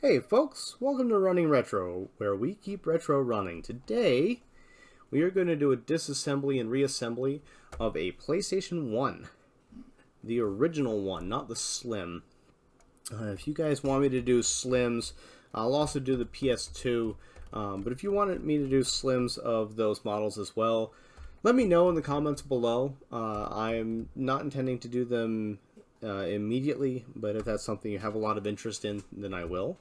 Hey folks, welcome to Running Retro, where we keep retro running. Today, we are going to do a disassembly and reassembly of a PlayStation 1. The original one, not the Slim. If you guys want me to do Slims, I'll also do the PS2. But if you wanted me to do Slims of those models as well, let me know in the comments below. I'm not intending to do them immediately, but if that's something you have a lot of interest in, then I will.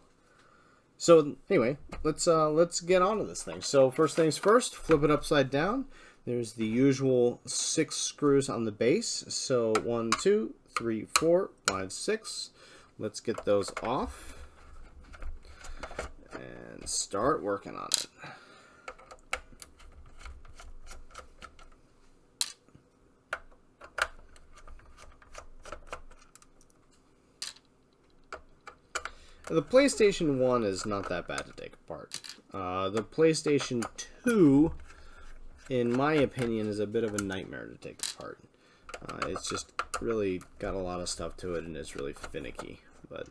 So anyway, let's get on to this thing. So first things first, flip it upside down. There's the usual 6 screws on the base. So 1, 2, 3, 4, 5, 6. Let's get those off and start working on it. The PlayStation 1 is not that bad to take apart. The PlayStation 2, in my opinion, is a bit of a nightmare to take apart. It's just really got a lot of stuff to it and it's really finicky. But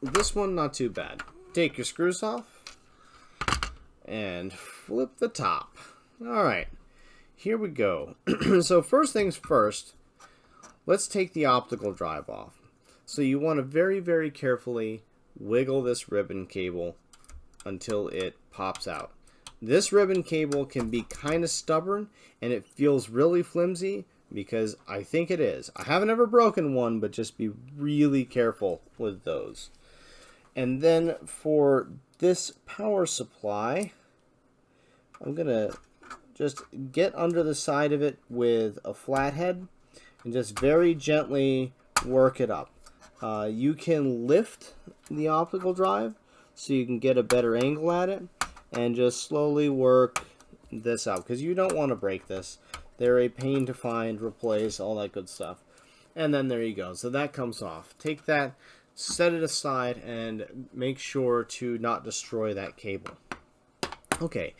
this one, not too bad. Take your screws off and flip the top. Alright, here we go. So first things first, let's take the optical drive off. So you want to very, very carefully wiggle this ribbon cable until it pops out. This ribbon cable can be kind of stubborn and it feels really flimsy because I think it is. I haven't ever broken one, but just be really careful with those. And then for this power supply, I'm going to just get under the side of it with a flathead and just very gently work it up. You can lift the optical drive so you can get a better angle at it and just slowly work this out because you don't want to break this. They're a pain to find, replace, all that good stuff. And then there you go. So that comes off. Take that, set it aside, and make sure to not destroy that cable. Okay,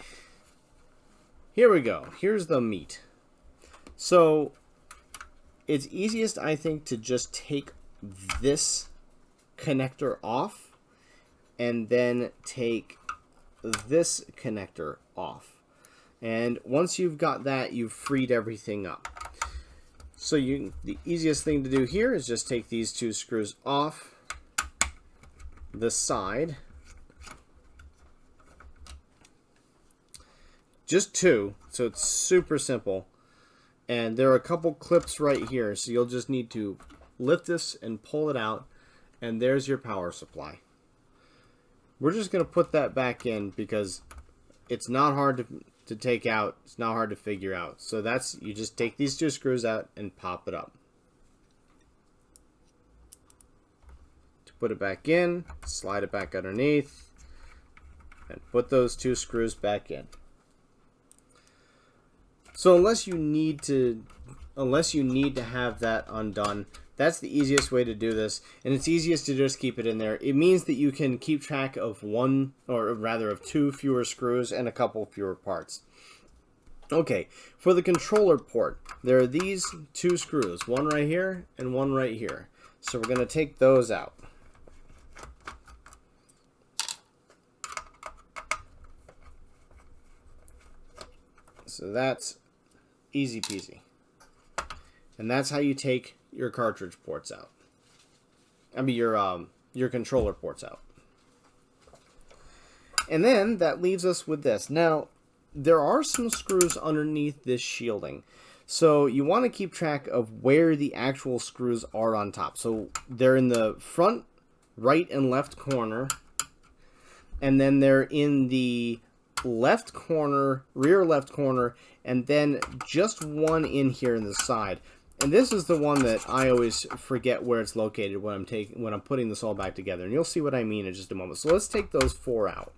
here we go. Here's the meat. So it's easiest, I think, to just take this connector off and then take this connector off. And once you've got that, you've freed everything up. So the easiest thing to do here is just take these 2 screws off the side. Just 2, so it's super simple. And there are a couple clips right here, so you'll just need to lift this and pull it out, and there's your power supply. We're just going to put that back in because it's not hard to take out, it's not hard to figure out. So that's, you just take these 2 screws out and pop it up. To put it back in, slide it back underneath, and put those 2 screws back in. So unless you need to have that undone, that's the easiest way to do this, and it's easiest to just keep it in there. It means that you can keep track of of 2 fewer screws and a couple fewer parts. Okay, for the controller port, there are these 2 screws, one right here and one right here. So we're going to take those out. So that's easy peasy. And that's how you take your cartridge ports out. I mean your controller ports out. And then that leaves us with this. Now, there are some screws underneath this shielding. So you want to keep track of where the actual screws are on top. So they're in the front right and left corner. And then they're in the left corner, rear left corner, and then just one in here in the side. And this is the one that I always forget where it's located when I'm putting this all back together. And you'll see what I mean in just a moment. So let's take those 4 out.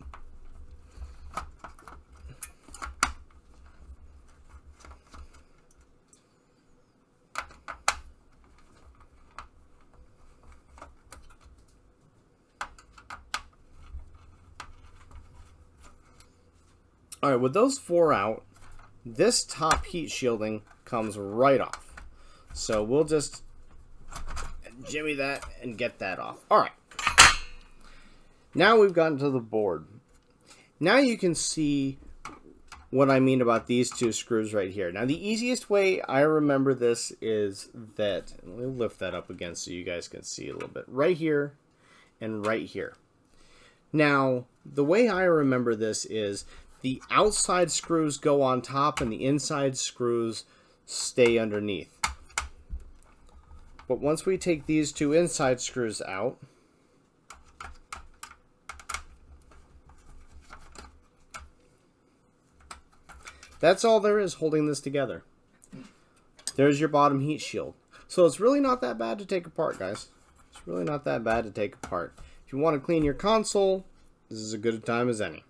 Alright, with those 4 out, this top heat shielding comes right off. So we'll just jimmy that and get that off. Alright. Now we've gotten to the board. Now you can see what I mean about these two screws right here. Now the easiest way I remember this is that, let me lift that up again so you guys can see a little bit. Right here and right here. Now, the way I remember this is the outside screws go on top and the inside screws stay underneath. But once we take these two inside screws out, that's all there is holding this together. There's your bottom heat shield. So it's really not that bad to take apart, guys. It's really not that bad to take apart. If you want to clean your console, this is as good a time as any.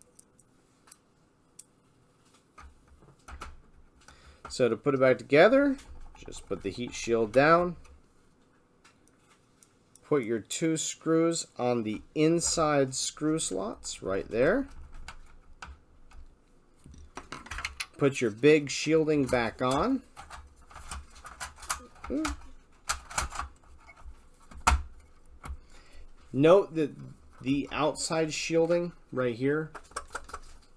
So to put it back together, just put the heat shield down. Put your two screws on the inside screw slots right there. Put your big shielding back on. Note that the outside shielding right here,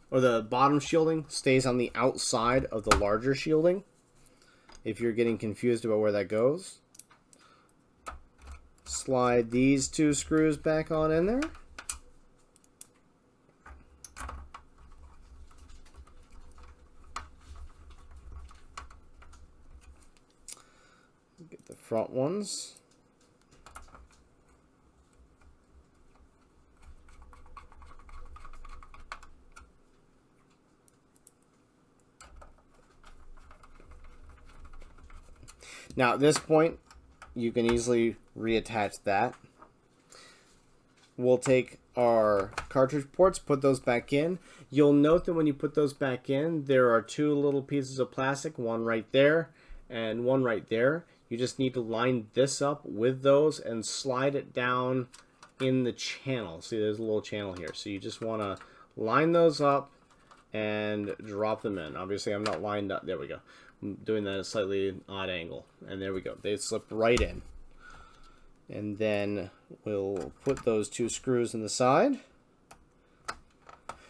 or the bottom shielding, stays on the outside of the larger shielding. If you're getting confused about where that goes. Slide these two screws back on in there. Get the front ones. Now at this point, you can easily reattach that. We'll take our cartridge ports, put those back in. You'll note that when you put those back in, there are two little pieces of plastic, one right there and one right there. You just need to line this up with those and slide it down in the channel. See, there's a little channel here. So you just want to line those up and drop them in. Obviously, I'm not lined up. There we go. I'm doing that at a slightly odd angle. And there we go. They slip right in. And then we'll put those two screws in the side.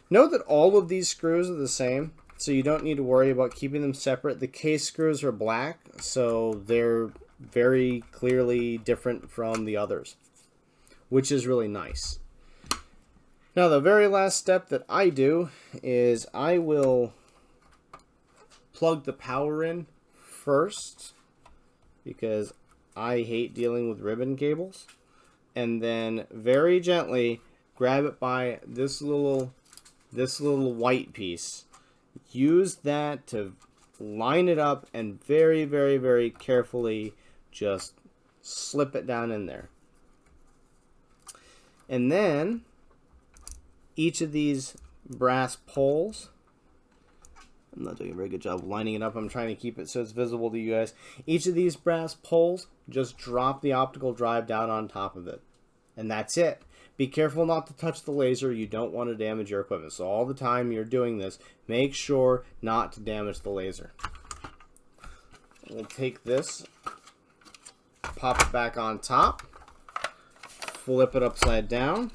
Note that all of these screws are the same, so you don't need to worry about keeping them separate. The case screws are black, so they're very clearly different from the others, which is really nice. Now the very last step that I do is I will plug the power in first, because I hate dealing with ribbon cables, and then very gently grab it by this little white piece. Use that to line it up and very, very, very carefully just slip it down in there. And then each of these brass poles, I'm not doing a very good job lining it up. I'm trying to keep it so it's visible to you guys. Each of these brass poles, just drop the optical drive down on top of it. And that's it. Be careful not to touch the laser. You don't want to damage your equipment. So all the time you're doing this, make sure not to damage the laser. We'll take this, pop it back on top, flip it upside down.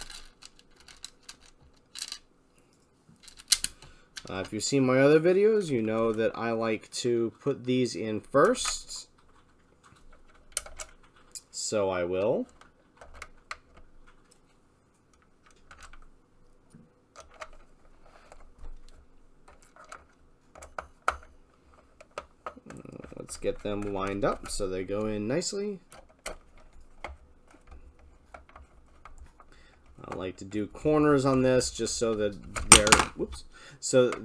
If you've seen my other videos, you know that I like to put these in first. So I will. Let's get them lined up so they go in nicely. I like to do corners on this just so that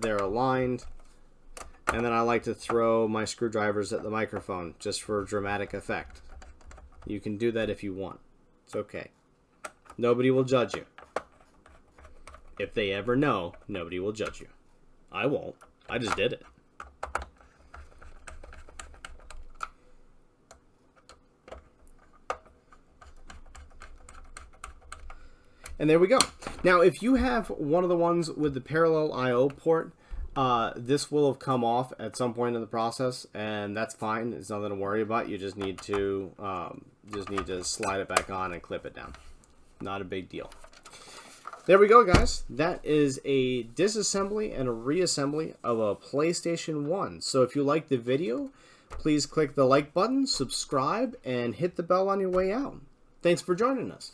they're aligned. And then I like to throw my screwdrivers at the microphone just for dramatic effect. You can do that if you want. It's okay. Nobody will judge you. If they ever know, nobody will judge you. I won't. I just did it. And there we go. Now, if you have one of the ones with the parallel I/O port, This will have come off at some point in the process, and that's fine. It's nothing to worry about. You just need to slide it back on and clip it down. Not a big deal. There we go, guys. That is a disassembly and a reassembly of a PlayStation 1. So if you liked the video, please click the like button, subscribe, and hit the bell on your way out. Thanks for joining us.